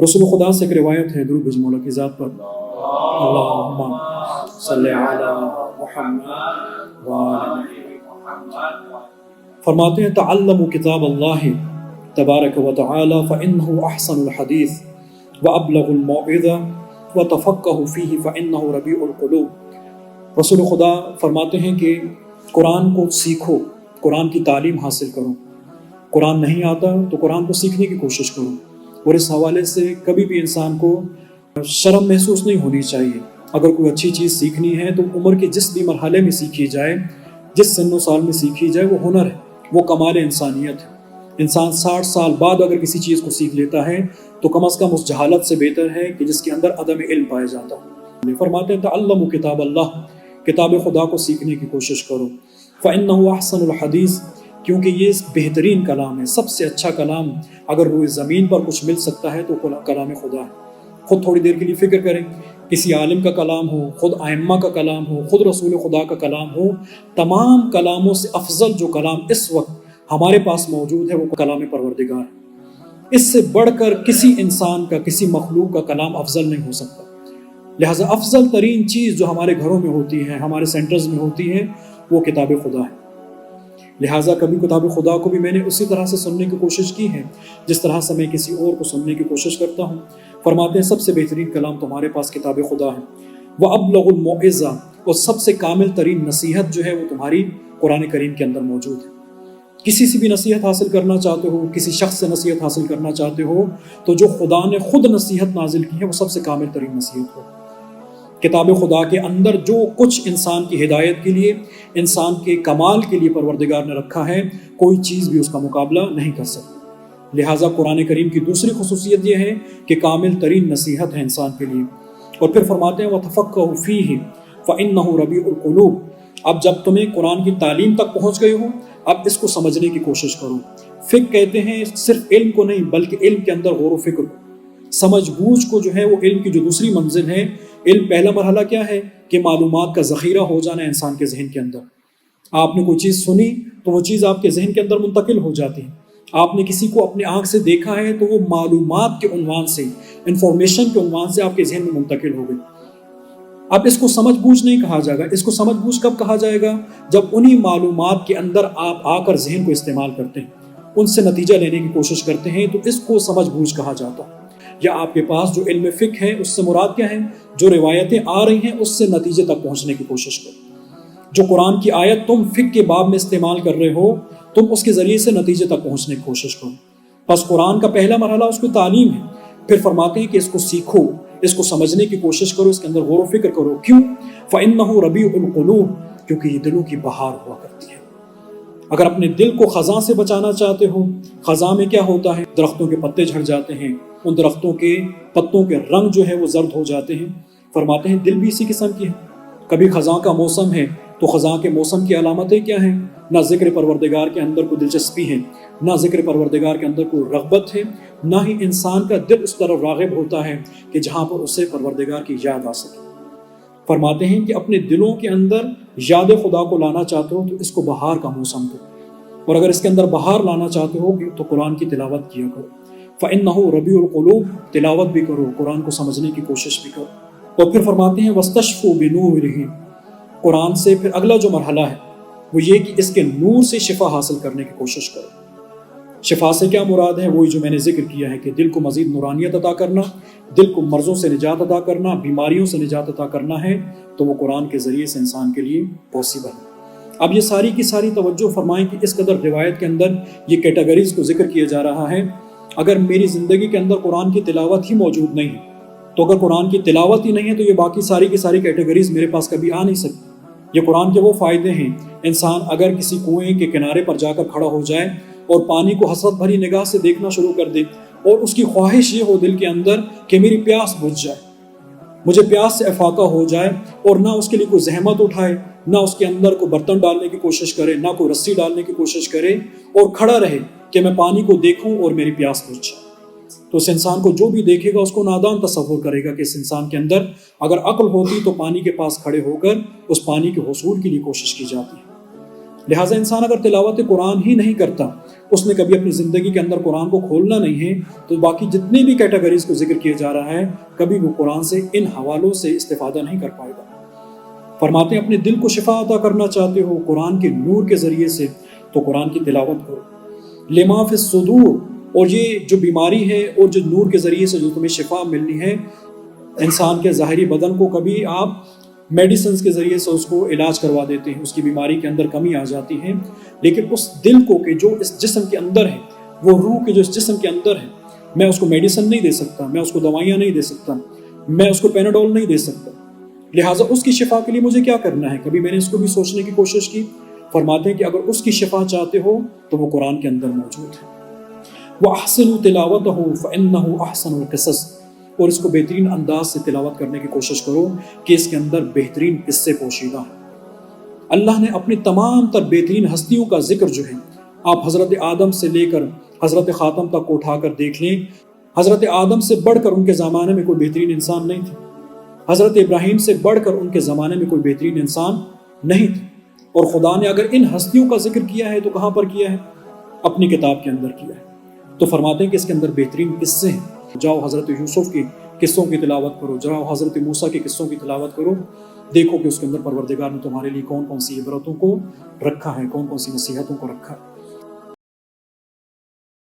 رسول خدا سے ایک روایت ہے، درود بھیج مولا کی ذات پر، اللہم صلی علی محمد وعلی محمد۔ فرماتے ہیں تعلموا کتاب اللہ تبارک و تعالی فإنہ احسن الحدیث وابلغ الموعظہ وتفقہوا فیہ فإنہ ربیع القلوب۔ رسول خدا فرماتے ہیں کہ قرآن کو سیکھو، قرآن کی تعلیم حاصل کرو۔ قرآن نہیں آتا تو قرآن کو سیکھنے کی کوشش کرو، اور اس حوالے سے کبھی بھی انسان کو شرم محسوس نہیں ہونی چاہیے۔ اگر کوئی اچھی چیز سیکھنی ہے تو عمر کے جس بھی مرحلے میں سیکھی جائے، جس سن و سال میں سیکھی جائے، وہ ہنر ہے، وہ کمال انسانیت ہے۔ انسان 60 سال بعد اگر کسی چیز کو سیکھ لیتا ہے تو کم از کم اس جہالت سے بہتر ہے کہ جس کے اندر عدم علم پایا جاتا ہو۔ فرماتے ہیں تعلموا کتاب اللہ، کتاب خدا کو سیکھنے کی کوشش کرو۔ فإنہ احسن الحدیث، کیونکہ یہ بہترین کلام ہے، سب سے اچھا کلام اگر روئے زمین پر کچھ مل سکتا ہے تو کلام خدا ہے۔ خود تھوڑی دیر کے لیے فکر کریں، کسی عالم کا کلام ہو، خود ائمہ کا کلام ہو، خود رسول خدا کا کلام ہو، تمام کلاموں سے افضل جو کلام اس وقت ہمارے پاس موجود ہے وہ کلام پروردگار ہے۔ اس سے بڑھ کر کسی انسان کا، کسی مخلوق کا کلام افضل نہیں ہو سکتا۔ لہٰذا افضل ترین چیز جو ہمارے گھروں میں ہوتی ہے، ہمارے سینٹرز میں ہوتی ہے، وہ کتاب خدا ہے۔ لہٰذا کبھی کتاب خدا کو بھی میں نے اسی طرح سے سننے کی کوشش کی ہے جس طرح سے میں کسی اور کو سننے کی کوشش کرتا ہوں۔ فرماتے ہیں سب سے بہترین کلام تمہارے پاس کتاب خدا ہے، وَأَبْلَغُ الْمَوْعِظَةَ، اور سب سے کامل ترین نصیحت جو ہے وہ تمہاری قرآن کریم کے اندر موجود ہے۔ کسی سے بھی نصیحت حاصل کرنا چاہتے ہو، کسی شخص سے نصیحت حاصل کرنا چاہتے ہو تو جو خدا نے خود نصیحت نازل کی ہے وہ سب سے کامل ترین نصیحت ہو۔ کتاب خدا کے اندر جو کچھ انسان کی ہدایت کے لیے، انسان کے کمال کے لیے پروردگار نے رکھا ہے، کوئی چیز بھی اس کا مقابلہ نہیں کر سکتی۔ لہٰذا قرآن کریم کی دوسری خصوصیت یہ ہے کہ کامل ترین نصیحت ہے انسان کے لیے۔ اور پھر فرماتے ہیں وَتَفَقَّهُ فِيهِ فَإِنَّهُ رَبِيعُ الْقُلُوبِ، اب جب تمہیں قرآن کی تعلیم تک پہنچ گئے ہو، اب اس کو سمجھنے کی کوشش کرو۔ فقہ کہتے ہیں صرف علم کو نہیں بلکہ علم کے اندر غور و فکر کو، سمجھ بوجھ کو جو ہے وہ علم کی جو دوسری منزل ہے۔ علم پہلا مرحلہ کیا ہے کہ معلومات کا ذخیرہ ہو جانا انسان کے ذہن کے اندر۔ آپ نے کوئی چیز سنی تو وہ چیز آپ کے ذہن کے اندر منتقل ہو جاتی ہے۔ آپ نے کسی کو اپنے آنکھ سے دیکھا ہے تو وہ معلومات کے عنوان سے، انفارمیشن کے عنوان سے آپ کے ذہن میں منتقل ہو گئی۔ اب اس کو سمجھ بوجھ نہیں کہا جائے گا، اس کو سمجھ بوجھ کب کہا جائے گا؟ جب انہی معلومات کے اندر آپ آ کر ذہن کو استعمال کرتے ہیں، ان سے نتیجہ لینے کی کوشش کرتے ہیں، تو اس کو سمجھ بوجھ کہا جاتا ہے۔ یا آپ کے پاس جو علم فقہ ہے اس سے مراد کیا ہے؟ جو روایتیں آ رہی ہیں اس سے نتیجے تک پہنچنے کی کوشش کرو۔ جو قرآن کی آیت تم فقہ کے باب میں استعمال کر رہے ہو، تم اس کے ذریعے سے نتیجے تک پہنچنے کی کوشش کرو۔ بس قرآن کا پہلا مرحلہ اس کو تعلیم ہے، پھر فرماتے ہیں کہ اس کو سیکھو، اس کو سمجھنے کی کوشش کرو، اس کے اندر غور و فکر کرو۔ کیوں؟ فَإِنَّهُ رَبِيعُ الْقُلُوبِ، کیونکہ یہ دلوں کی بہار ہوا کرتی ہے۔ اگر اپنے دل کو خزاں سے بچانا چاہتے ہو، خزاں میں کیا ہوتا ہے؟ درختوں کے پتے جھڑ جاتے ہیں، ان درختوں کے پتوں کے رنگ جو ہے وہ زرد ہو جاتے ہیں۔ فرماتے ہیں دل بھی اسی قسم کی ہے۔ کبھی خزاں کا موسم ہے تو خزاں کے موسم کی علامتیں کیا ہیں؟ نہ ذکر پروردگار کے اندر کوئی دلچسپی ہے، نہ ذکر پروردگار کے اندر کوئی رغبت ہے، نہ ہی انسان کا دل اس طرف راغب ہوتا ہے کہ جہاں پر اسے پروردگار کی یاد آ سکے۔ فرماتے ہیں کہ اپنے دلوں کے اندر یاد خدا کو لانا چاہتے ہو تو اس کو بہار کا موسم دو، اور اگر اس کے اندر بہار لانا چاہتے ہو تو قرآن کی تلاوت کیا کرو۔ فَإِنَّهُ رَبِيعُ الْقُلُوبِ، تلاوت بھی کرو، قرآن کو سمجھنے کی کوشش بھی کرو۔ اور پھر فرماتے ہیں وَاسْتَشْفُوا بِنُورِهِ، قرآن سے پھر اگلا جو مرحلہ ہے وہ یہ کہ اس کے نور سے شفا حاصل کرنے کی کوشش کرو۔ شفا سے کیا مراد ہے؟ وہی جو میں نے ذکر کیا ہے کہ دل کو مزید نورانیت عطا کرنا، دل کو مرضوں سے نجات عطا کرنا، بیماریوں سے نجات عطا کرنا ہے، تو وہ قرآن کے ذریعے سے انسان کے لیے پاسبل ہے۔ اب یہ ساری کی ساری توجہ فرمائیں کہ اس قدر روایت کے اندر یہ کیٹیگریز کو ذکر کیا جا رہا ہے۔ اگر میری زندگی کے اندر قرآن کی تلاوت ہی موجود نہیں ہے، تو اگر قرآن کی تلاوت ہی نہیں ہے تو یہ باقی ساری کی ساری کیٹیگریز میرے پاس کبھی آ نہیں سکتی۔ یہ قرآن کے وہ فائدے ہیں۔ انسان اگر کسی کنویں کے کنارے پر جا کر کھڑا ہو جائے اور پانی کو حسرت بھری نگاہ سے دیکھنا شروع کر دے، اور اس کی خواہش یہ ہو دل کے اندر کہ میری پیاس بجھ جائے، مجھے پیاس سے افاقہ ہو جائے، اور نہ اس کے لیے کوئی زحمت اٹھائے، نہ اس کے اندر کوئی برتن ڈالنے کی کوشش کرے، نہ کوئی رسی ڈالنے کی کوشش کرے، اور کھڑا رہے کہ میں پانی کو دیکھوں اور میری پیاس بجھ جائے، تو اس انسان کو جو بھی دیکھے گا اس کو نادان تصور کرے گا کہ اس انسان کے اندر اگر عقل ہوتی تو پانی کے پاس کھڑے ہو کر اس پانی کے حصول کے لیے کوشش کی جاتی ہے۔ لہٰذا انسان اگر تلاوت قرآن ہی نہیں کرتا، اس نے کبھی اپنی زندگی کے اندر قرآن کو کھولنا نہیں ہے، تو باقی جتنی بھی کیٹیگریز کو ذکر کیا جا رہا ہے کبھی وہ قرآن سے ان حوالوں سے استفادہ نہیں کر پائے گا۔ فرماتے ہیں اپنے دل کو شفا عطا کرنا چاہتے ہو قرآن کے نور کے ذریعے سے تو قرآن کی تلاوت کرو۔ لما فی الصدور، اور یہ جو بیماری ہے اور جو نور کے ذریعے سے جو تمہیں شفا ملنی ہے، انسان کے ظاہری بدن کو کبھی آپ میڈیسنز کے ذریعے سے اس کو علاج کروا دیتے ہیں، اس کی بیماری کے اندر کمی آ جاتی ہے، لیکن اس دل کو کہ جو اس جسم کے اندر ہے، وہ روح کے جو اس جسم کے اندر ہے، میں اس کو میڈیسن نہیں دے سکتا، میں اس کو دوائیاں نہیں دے سکتا، میں اس کو پیناڈول نہیں دے سکتا، لہٰذا اس کی شفا کے لیے مجھے کیا کرنا ہے؟ کبھی میں نے اس کو بھی سوچنے کی کوشش کی۔ فرماتے ہیں کہ اگر اس کی شفا چاہتے ہو تو وہ قرآن کے اندر موجود ہے۔ وَأَحْسِنُوا تِلَاوَتَهُ فَإِنَّهُ أَحْسَنُ الْقِصَصِ، اور اس کو بہترین انداز سے تلاوت کرنے کی کوشش کرو کہ اس کے اندر بہترین قصے پوشیدہ ہیں۔ اللہ نے اپنی تمام تر بہترین ہستیوں کا ذکر جو ہے، آپ حضرت آدم سے لے کر حضرت خاتم تک کو اٹھا کر دیکھ لیں، حضرت آدم سے بڑھ کر ان کے زمانے میں کوئی بہترین انسان نہیں تھا، حضرت ابراہیم سے بڑھ کر ان کے زمانے میں کوئی بہترین انسان نہیں تھا، اور خدا نے اگر ان ہستیوں کا ذکر کیا ہے تو کہاں پر کیا ہے؟ اپنی کتاب کے اندر کیا ہے۔ تو فرماتے ہیں کہ اس کے اندر بہترین قصے ہیں۔ جاؤ حضرت یوسف کے قصوں کی تلاوت کرو، جاؤ حضرت موسیٰ کے قصوں کی تلاوت کرو، دیکھو کہ اس کے اندر پروردگار نے تمہارے لیے کون کون سی عبرتوں کو رکھا ہے، کون کون سی نصیحتوں کو رکھا ہے۔